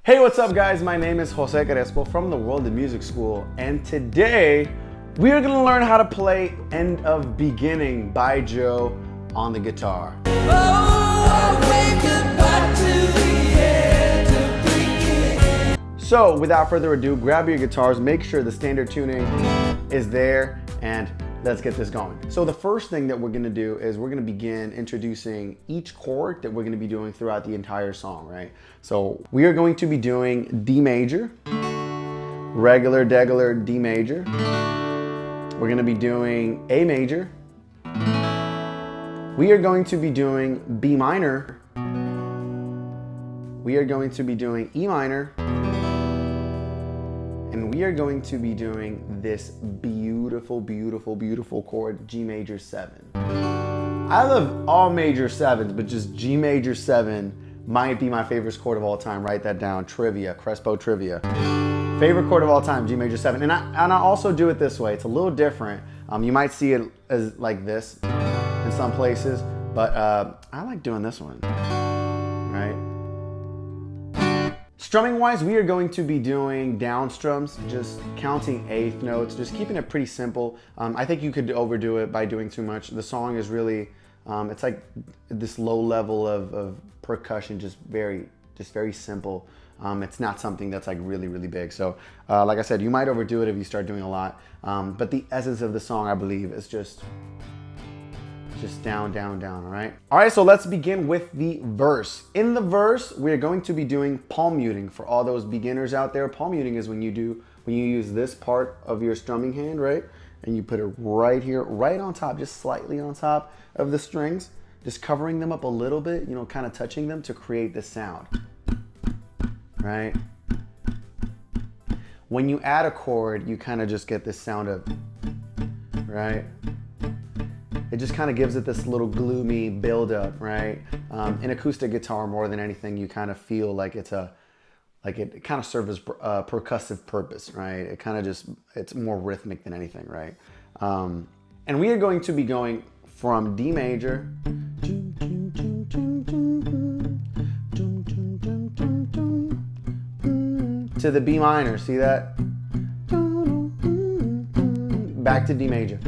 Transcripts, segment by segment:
Hey, what's up guys? My name is José Crespo from the World of Music School, and today we are gonna learn how to play End of Beginning by Joe on the guitar. So without further ado, grab your guitars, make sure the standard tuning is there, and let's get this going. So the first thing that we're gonna do is we're gonna begin introducing each chord that we're gonna be doing throughout the entire song, right? So we are going to be doing D major, regular, degular D major. We're gonna be doing A major. We are going to be doing B minor. We are going to be doing E minor. And we are going to be doing this beautiful, beautiful, beautiful chord, G major 7. I love all major 7s, but just G major 7 might be my favorite chord of all time. Write that down, trivia, Crespo trivia. Favorite chord of all time, G major 7. And I also do it this way. It's a little different. You might see it as like this in some places, but I like doing this one, right? Strumming wise, we are going to be doing down strums, just counting eighth notes, just keeping it pretty simple. I think you could overdo it by doing too much. The song is really, it's like this low level of percussion, just very simple. It's not something that's like really, really big. So like I said, you might overdo it if you start doing a lot. But the essence of the song, I believe, is just down, down, down, all right? All right, so let's begin with the verse. In the verse, we're going to be doing palm muting. For all those beginners out there, palm muting is when you use this part of your strumming hand, right? And you put it right here, right on top, just slightly on top of the strings, just covering them up a little bit, you know, kind of touching them to create this sound, right? When you add a chord, you kind of just get this sound of, right? It just kind of gives it this little gloomy buildup, right? In acoustic guitar, more than anything, you kind of feel like it kind of serves a percussive purpose, right? It kind of it's more rhythmic than anything, right? And we are going to be going from D major to the B minor, see that? Back to D major.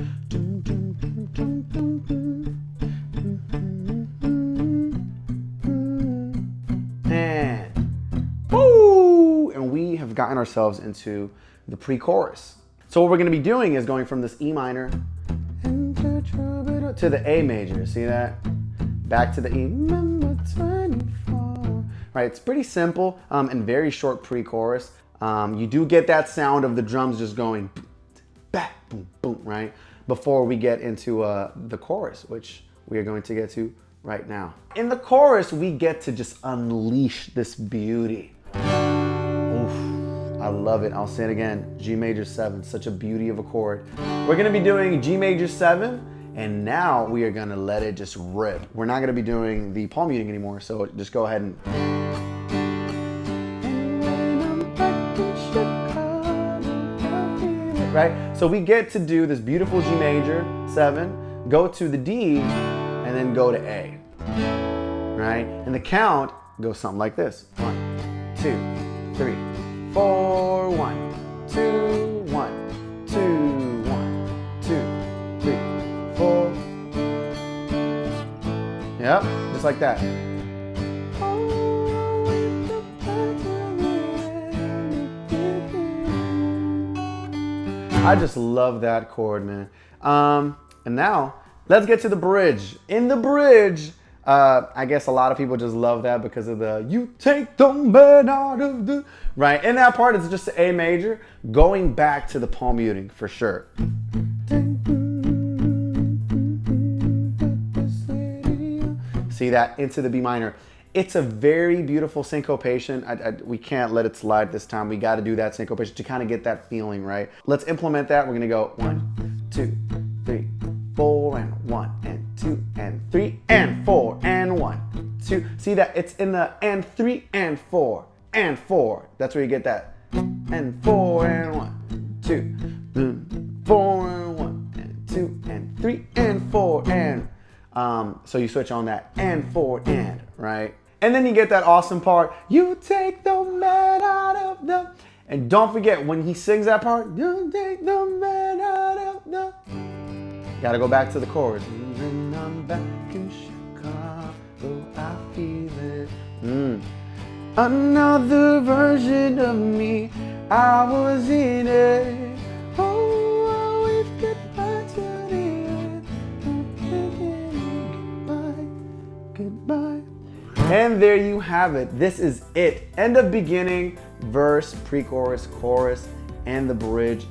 Gotten ourselves into the pre-chorus. So what we're going to be doing is going from this E minor to the A major. See that? Back to the E. Right, it's pretty simple and very short pre-chorus. You do get that sound of the drums just going back, boom, boom, right? Before we get into the chorus, which we are going to get to right now. In the chorus, we get to just unleash this beauty. I love it. I'll say it again. G major 7, such a beauty of a chord. We're gonna be doing G major 7, and now we are gonna let it just rip. We're not gonna be doing the palm muting anymore, so just go ahead and. Right? So we get to do this beautiful G major 7, go to the D, and then go to A. Right? And the count goes something like this. 1, 2, 3. 4, 1, 2, 1, 2, 1, 2, 3, 4. Yep, just like that. I just love that chord, man. And now let's get to the bridge. In the bridge, I guess a lot of people just love that because of the "you take the man out of the," right? In that part, it's just the A major going back to the palm muting for sure. See that? Into the B minor. It's a very beautiful syncopation. We can't let it slide this time. We got to do that syncopation to kind of get that feeling, right? Let's implement that. We're going to go 1, 2, 3, 4, and 1, and 2, and 3, and 4, and 1, 2. See that? It's in the and 3, and 4, and 4. That's where you get that. And 4, and 1, 2, 4, and 1, and 2, and 3, and 4, and. So you switch on that and 4, and, right? And then you get that awesome part. You take the man And don't forget, when he sings that part, you take the man out of the... Gotta go back to the chorus. When I'm back in Chicago, I feel it. Another version of me, I was in it. Oh, always goodbye to the end. Goodbye. And there you have it. This is it. End of beginning, verse, pre-chorus, chorus, and the bridge.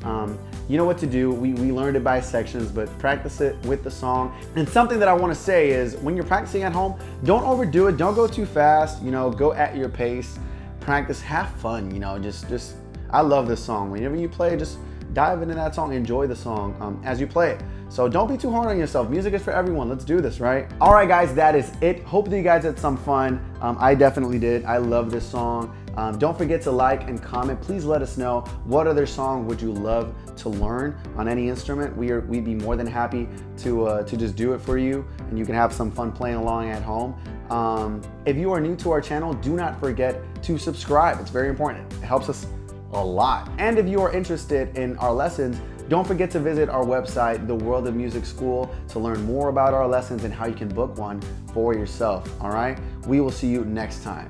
You know what to do. We learned it by sections, but practice it with the song. And something that I want to say is when you're practicing at home, don't overdo it. Don't go too fast. You know, go at your pace. Practice, have fun. You know, just I love this song. Whenever you play, just dive into that song. Enjoy the song as you play it. So don't be too hard on yourself. Music is for everyone. Let's do this, right? All right, guys, that is it. Hope that you guys had some fun. I definitely did. I love this song. Don't forget to like and comment. Please let us know what other song would you love to learn on any instrument. We'd be more than happy to just do it for you, and you can have some fun playing along at home. If you are new to our channel, do not forget to subscribe. It's very important. It helps us a lot. And if you are interested in our lessons, don't forget to visit our website, The World of Music School, to learn more about our lessons and how you can book one for yourself. All right? We will see you next time.